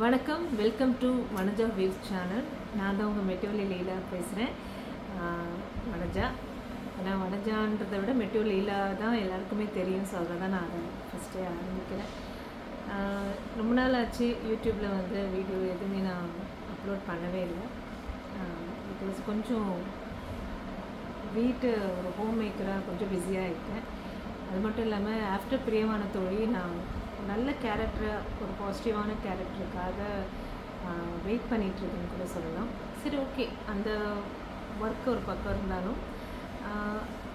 வணக்கம், welcome to Vanaja waves channel. நான் தான் உங்கள் மெட்டியோலி லீலா பேசுகிறேன். வனஜா, ஆனால் வனஜான்றதை விட மெட்டியோ லீலா தான் எல்லாருக்குமே தெரியும். ஸோ அதை தான் நான் அதை ஃபஸ்ட்டே ஆரம்பிக்கிறேன். ரொம்ப நாள் ஆச்சு யூடியூப்பில் வந்து வீடியோ எதுவுமே நான் அப்லோட் பண்ணவே இல்லை. பிகாஸ் கொஞ்சம் வீட்டு ஒரு ஹோம் மேக்கராக கொஞ்சம் பிஸியாக இருக்கேன். அது மட்டும் இல்லாமல் ஆஃப்டர் பிரியமான தோழி நான் நல்ல கேரக்டராக ஒரு பாசிட்டிவான கேரக்டருக்காக வெயிட் பண்ணிகிட்ருக்குன்னு கூட சொல்லலாம். சரி, ஓகே, அந்த ஒர்க் ஒரு பக்கம் இருந்தாலும்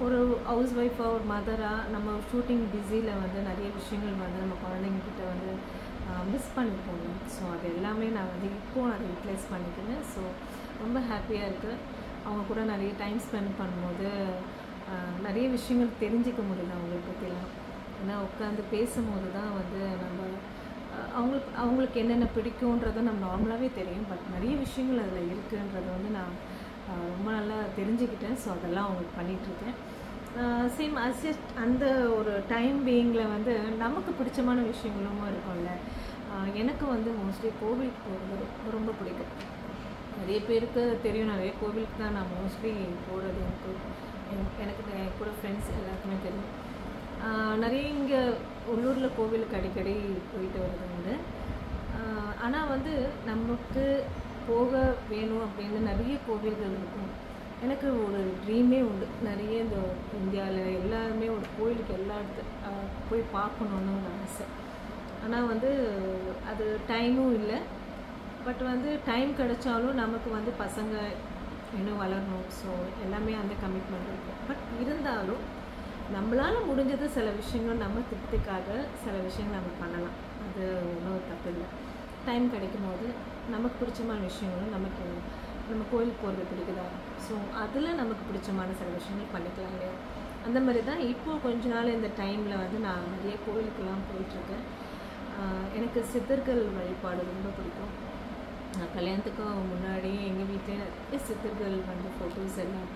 ஒரு ஹவுஸ் ஒய்ஃபாக ஒரு மதராக நம்ம ஷூட்டிங் பிஸியில் வந்து நிறைய விஷயங்கள் வந்து நம்ம குழந்தைங்கக்கிட்ட வந்து மிஸ் பண்ணி போகணும். ஸோ அது எல்லாமே நான் வந்து இப்போது அதை யூட்டிலைஸ் பண்ணிக்கிறேன். ஸோ ரொம்ப ஹாப்பியாக இருக்குது. அவங்க கூட நிறைய டைம் ஸ்பெண்ட் பண்ணும்போது நிறைய விஷயங்கள் தெரிஞ்சிக்க முடியல அவங்களை பற்றிலாம். ஏன்னா உட்காந்து பேசும்போது தான் வந்து நம்ம அவங்களுக்கு என்னென்ன பிடிக்குன்றதை நம்ம நார்மலாகவே தெரியும். பட் நிறைய விஷயங்கள் அதில் இருக்குன்றதை வந்து நான் ரொம்ப நல்லா தெரிஞ்சுக்கிட்டேன். ஸோ அதெல்லாம் அவங்களுக்கு பண்ணிகிட்ருக்கேன். சேம் அசிஸ்ட் அந்த ஒரு டைம் பீயிங்கில் வந்து நமக்கு பிடிச்சமான விஷயங்களும் இருக்கும்ல. எனக்கு வந்து மோஸ்ட்லி கோவிலுக்கு போகிறது ரொம்ப பிடிக்கும். நிறைய பேருக்கு தெரியும், நிறைய கோவிலுக்கு தான் நான் மோஸ்ட்லி போகிறது. எனக்கு என் கூட ஃப்ரெண்ட்ஸ் எல்லாருக்குமே தெரியும். நிறைய இங்கே உள்ளூரில் கோவிலுக்கு அடிக்கடி போயிட்டு வருது உண்டு. ஆனால் வந்து நமக்கு போக வேணும் அப்படின்னு நிறைய கோவில்கள் இருக்கும். எனக்கு ஒரு ட்ரீமே உண்டு. நிறைய இந்த இந்தியாவில் எல்லாருமே ஒரு கோவிலுக்கு எல்லா போய் பார்க்கணுன்னு ஒரு ஆசை. ஆனால் வந்து அது டைமும் இல்லை. பட் வந்து டைம் கிடைச்சாலும் நமக்கு வந்து பசங்க இன்னும் வளரணும். ஸோ எல்லாமே அந்த கமிட்மெண்ட் இருக்கும். பட் இருந்தாலும் நம்மளால் முடிஞ்சது சில விஷயங்கள் நம்ம திருப்திக்காக சில விஷயங்கள் நம்ம பண்ணலாம். அது ஒன்றும் தப்பு இல்லை. டைம் கிடைக்கும் போது நமக்கு பிடிச்சமான விஷயங்களும் நம்ம கோயிலுக்கு போகிறது பிடிக்குதா, ஸோ அதில் நமக்கு பிடிச்சமான சில விஷயங்கள் பண்ணிக்கலாம் இல்லையா. அந்த மாதிரி தான் இப்போது கொஞ்ச நாள் இந்த டைமில் வந்து நான் நிறைய கோயிலுக்கெல்லாம் போயிட்டுருக்கேன். எனக்கு சித்தர்கள் வழிபாடு ரொம்ப பிடிக்கும். நான் கல்யாணத்துக்கு முன்னாடி எங்கள் வீட்டில் நிறைய சித்தர்கள் வந்து ஃபோட்டோஸ் எல்லாம்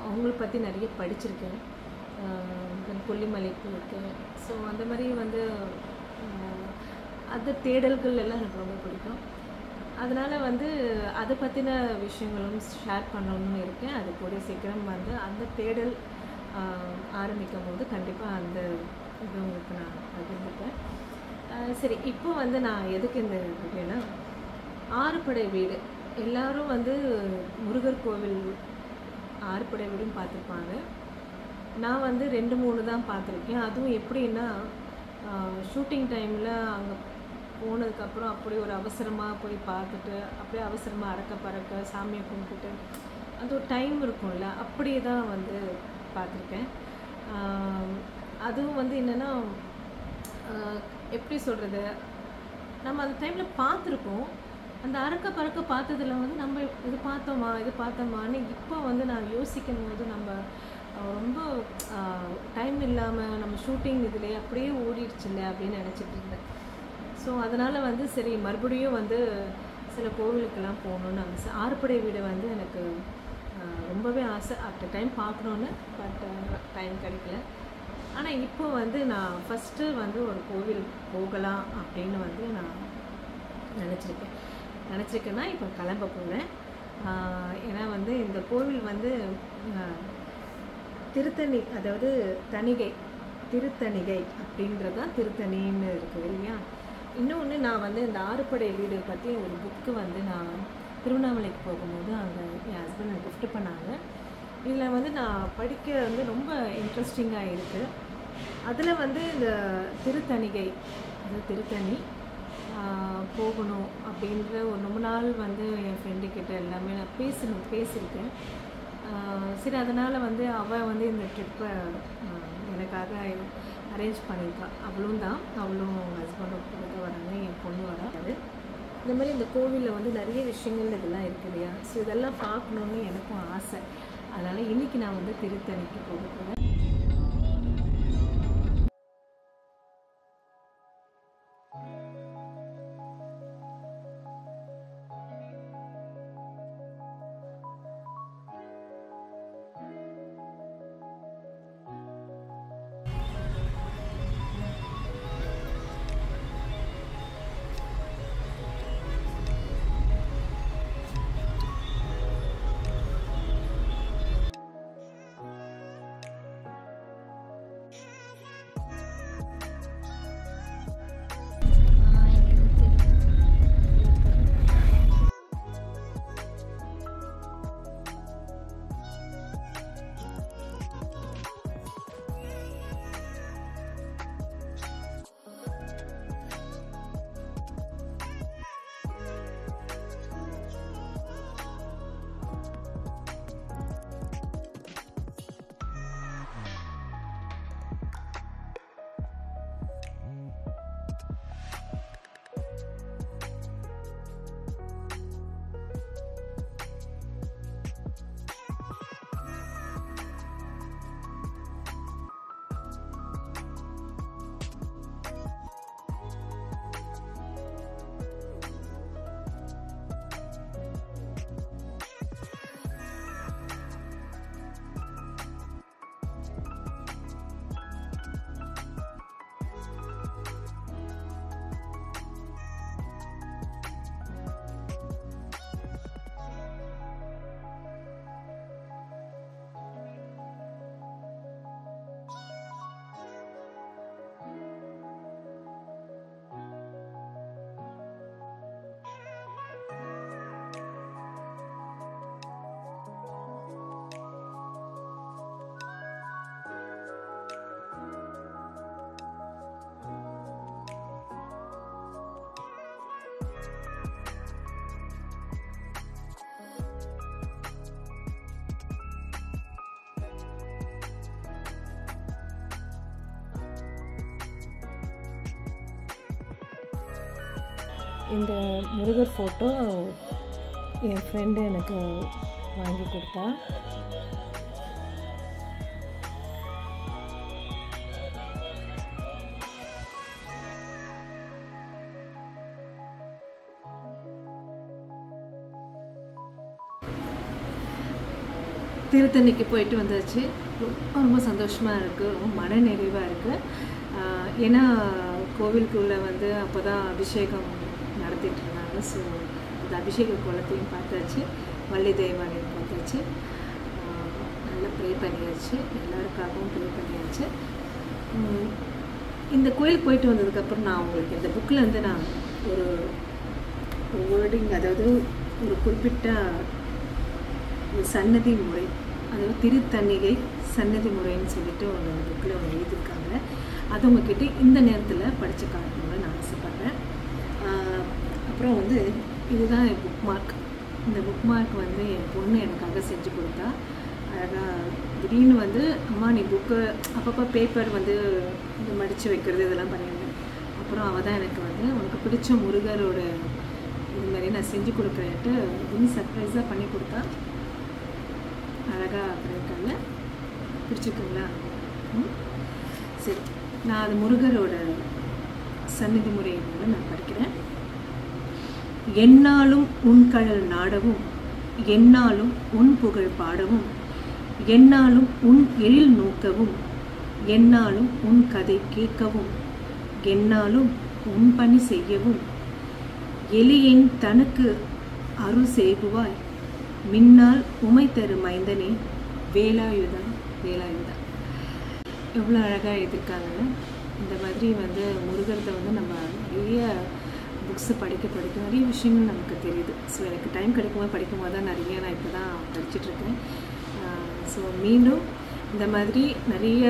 அவங்கள பற்றி நிறைய படிச்சிருக்கேன். கொல்லிமலைக்கு இருக்கேன். ஸோ அந்த மாதிரி வந்து அந்த தேடல்கள் எல்லாம் எனக்கு ரொம்ப பிடிக்கும். அதனால் வந்து அதை பற்றின விஷயங்களும் ஷேர் பண்ணணும்னு இருக்கேன். அது கூட சீக்கிரம் வந்து அந்த தேடல் ஆரம்பிக்கும் போது கண்டிப்பாக அந்த இது உங்களுக்கு நான் பகிர்ந்துப்பேன். சரி, இப்போ வந்து நான் எதுக்கு இந்த அப்படின்னா, ஆறுபடை வீடு எல்லோரும் வந்து முருகர் கோவில் ஆறுபடை வீடும் பார்த்துருப்பாங்க. நான் வந்து 2-3 தான் பார்த்துருக்கேன். அதுவும் எப்படின்னா, ஷூட்டிங் டைமில் அங்கே போனதுக்கப்புறம் அப்படி ஒரு அவசரமாக போய் பார்த்துட்டு அப்படியே அவசரமாக அறக்க பறக்க சாமியை கும்பிட்டுட்டு அது ஒரு டைம் இருக்கும்ல, அப்படியே தான் வந்து பார்த்துருக்கேன். அதுவும் வந்து என்னென்னா, எப்படி சொல்கிறது, நம்ம அந்த டைமில் பார்த்துருக்கோம். அந்த அறக்க பறக்க பார்த்ததில் வந்து நம்ம இது பார்த்தோமான்னு இப்போ வந்து நான் யோசிக்கும் போது நம்ம ரொம்ப டைம் இல்லாமல் நம்ம ஷூட்டிங் இதில் அப்படியே ஓடிடுச்சுல்ல அப்படின்னு நினச்சிட்டு இருந்தேன். ஸோ அதனால் வந்து சரி, மறுபடியும் வந்து சில கோவிலுக்கெல்லாம் போகணுன்னு ஆசை. ஆறுபடை வீடு வந்து எனக்கு ரொம்பவே ஆசை ஆஃப்டர் டைம் பார்க்கணுன்னு. பட் டைம் கிடைக்கல. ஆனால் இப்போ வந்து நான் ஃபஸ்ட்டு வந்து ஒரு கோவில் போகலாம் அப்படின்னு வந்து நான் நினச்சிருக்கேன்னா இப்போ கிளம்ப போகிறேன். ஏன்னா வந்து இந்த கோவில் வந்து திருத்தணி, அதாவது திருத்தணிகை அப்படின்றதான் திருத்தணின்னு இருக்குது இல்லையா. இன்னொன்று, நான் வந்து இந்த ஆறுபடை வீடு பற்றி ஒரு புக்கு வந்து நான் திருவண்ணாமலைக்கு போகும்போது அங்கே என் ஹஸ்பண்ட் எனக்கு கிஃப்ட் பண்ணாங்க. இதில் வந்து நான் படிக்க வந்து ரொம்ப இன்ட்ரெஸ்டிங்காக இருக்குது. அதில் வந்து இந்த திருத்தணிகை, அதாவது திருத்தணி போகணும் அப்படின்ற ஒரு ரொம்ப நாள் வந்து என் ஃப்ரெண்டுக்கிட்ட எல்லாமே நான் பேசியிருக்கேன். சரி, அதனால் வந்து அவள் வந்து இந்த ட்ரிப்பை எனக்காக அரேஞ்ச் பண்ணியிருக்கா. அவளும் அவங்க ஹஸ்பண்டும் கூட வராங்க, என் பொண்ணு வராது. இந்த மாதிரி இந்த கோவிலில் வந்து நிறைய விஷயங்கள் இதெல்லாம் இருக்கு இல்லையா. ஸோ இதெல்லாம் பார்க்கணுன்னு எனக்கும் ஆசை. அதனால் இன்றைக்கி நான் வந்து திருத்தணிக்கு போக போகிறேன். இந்த முருகர் ஃபோட்டோ என் ஃப்ரெண்டு எனக்கு வாங்கி கொடுத்தா. திருத்தணிக்கு போயிட்டு வந்தாச்சு. ரொம்ப சந்தோஷமாக இருக்குது, ரொம்ப மன நிறைவாக இருக்குது. ஏன்னா கோவிலுக்குள்ளே வந்து அப்போ தான் அபிஷேகம் நடத்திட்டு இருந்தாங்க. ஸோ அந்த அபிஷேக குளத்தையும் பார்த்தாச்சு, வள்ளி தெய்வானையும் பார்த்தாச்சு, நல்லா ப்ரே பண்ணியாச்சு, எல்லாருக்காகவும் ப்ரே பண்ணியாச்சு. இந்த கோயிலுக்கு போயிட்டு வந்ததுக்கப்புறம் நான் உங்களுக்கு இந்த புக்கில் வந்து நான் ஒரு வேர்டிங், அதாவது ஒரு குறிப்பிட்ட சன்னதி முறை, அதாவது திருத்தணிகை சன்னதி முறைன்னு சொல்லிட்டு ஒரு புக்கில் ஒன்று எழுதியிருக்காங்க. அது உங்ககிட்ட இந்த நேரத்தில் படித்து காட்டணும்னு நான் ஆசைப்பட்றேன். அப்புறம் வந்து இதுதான் என் புக் மார்க். இந்த புக் மார்க் வந்து என் பொண்ணு எனக்காக செஞ்சு கொடுத்தா. அழகாக திடீர்னு வந்து அம்மா நீ புக்கு அப்பப்போ பேப்பர் வந்து இது மடித்து வைக்கிறது இதெல்லாம் பண்ணியிருந்தேன். அப்புறம் அவள் தான் எனக்கு வந்து உனக்கு பிடிச்ச முருகரோட இதுமாதிரி நான் செஞ்சு கொடுக்குறேன்ட்டு இன்னும் சர்ப்ரைஸாக பண்ணி கொடுத்தா. அழகாக பண்ணியிருக்காங்க, பிடிச்சிருக்குங்களா? சரி, நான் அது முருகரோட சந்நிதி முறையை நான் படிக்கிறேன். எந்நாளும் உன் கழல் நாடவும், எந்நாளும் உன் புகழ் பாடவும், எந்நாளும் உன் எழில் நோக்கவும், எந்நாளும் உன் கதை கேட்கவும், எந்நாளும் உன் பணி செய்யவும், எளியேன் தனக்கு அருள் செய்குவாய், மின்னால் உமை தரு மைந்தனே வேலாயுதம் வேலாயுதம். எவ்வளோ அழகாக எழுதியிருக்காங்கன்னு. இந்த மாதிரி வந்து முருகத்தை வந்து நம்ம நிறைய புக்ஸு படிக்க நிறைய விஷயங்கள் நமக்கு தெரியுது. ஸோ எனக்கு டைம் கிடைக்கும்போது படிக்கும்போது தான் நிறைய நான் இப்போ தான் படிச்சுட்ருக்கேன். ஸோ மீண்டும் இந்த மாதிரி நிறைய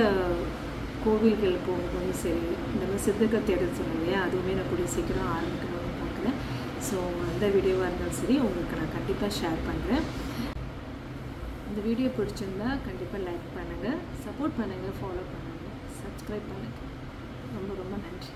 கோவில்கள் போகும்போதும் சரி, இந்த மாதிரி சித்தர்கள் தேடல் சொன்னேன் இல்லையா, அதுவுமே நான் கூடிய சீக்கிரம் ஆரம்பிக்கணும்னு பார்க்குறேன். ஸோ அந்த வீடியோவாக இருந்தாலும் சரி உங்களுக்கு நான் கண்டிப்பாக ஷேர் பண்ணுறேன். இந்த வீடியோ பிடிச்சிருந்தா கண்டிப்பாக லைக் பண்ணுங்கள், சப்போர்ட் பண்ணுங்கள், ஃபாலோ பண்ணுங்கள், சப்ஸ்கிரைப் பண்ணுங்கள். ரொம்ப ரொம்ப நன்றி.